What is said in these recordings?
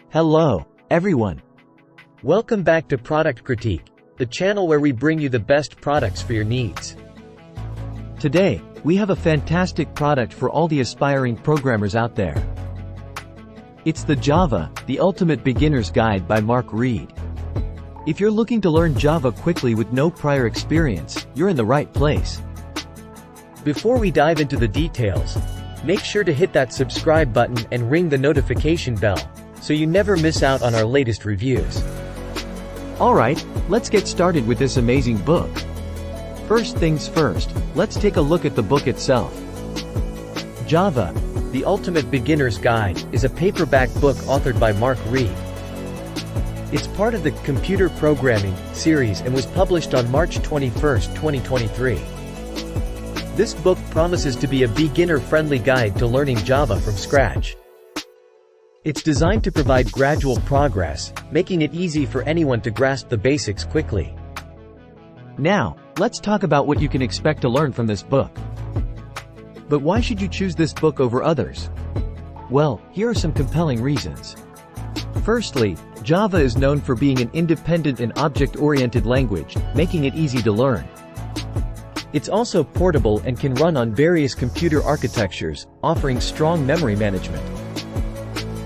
Hello, everyone. Welcome back to Product Critique, the channel where we bring you the best products for your needs. Today, we have a fantastic product for all the aspiring programmers out there. It's the Java, the Ultimate Beginner's Guide by Mark Reed. If you're looking to learn Java quickly with no prior experience, you're in the right place. Before we dive into the details, make sure to hit that subscribe button and ring the notification bell, so you never miss out on our latest reviews. Alright, let's get started with this amazing book. First things first, let's take a look at the book itself. Java, the Ultimate Beginner's Guide, is a paperback book authored by Mark Reed. It's part of the Computer Programming series and was published on March 21, 2023. This book promises to be a beginner-friendly guide to learning Java from scratch. It's designed to provide gradual progress, making it easy for anyone to grasp the basics quickly. Now, let's talk about what you can expect to learn from this book. But why should you choose this book over others? Well, here are some compelling reasons. Firstly, Java is known for being an independent and object-oriented language, making it easy to learn. It's also portable and can run on various computer architectures, offering strong memory management.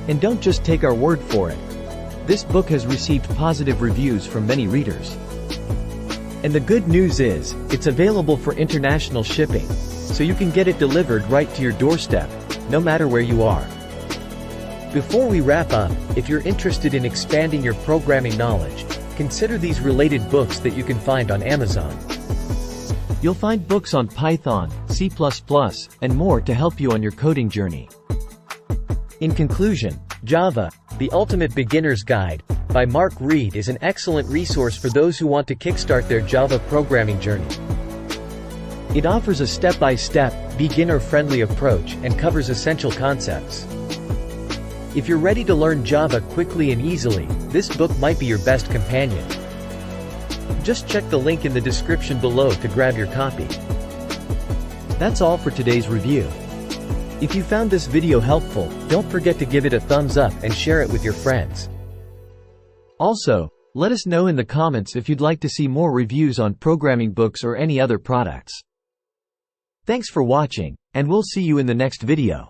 And don't just take our word for it. This book has received positive reviews from many readers. And the good news is, it's available for international shipping, so you can get it delivered right to your doorstep, no matter where you are. Before we wrap up, if you're interested in expanding your programming knowledge, consider these related books that you can find on Amazon. You'll find books on Python, C++, and more to help you on your coding journey. In conclusion, Java, the Ultimate Beginner's Guide, by Mark Reed is an excellent resource for those who want to kickstart their Java programming journey. It offers a step-by-step, beginner-friendly approach and covers essential concepts. If you're ready to learn Java quickly and easily, this book might be your best companion. Just check the link in the description below to grab your copy. That's all for today's review. If you found this video helpful, don't forget to give it a thumbs up and share it with your friends. Also, let us know in the comments if you'd like to see more reviews on programming books or any other products. Thanks for watching, and we'll see you in the next video.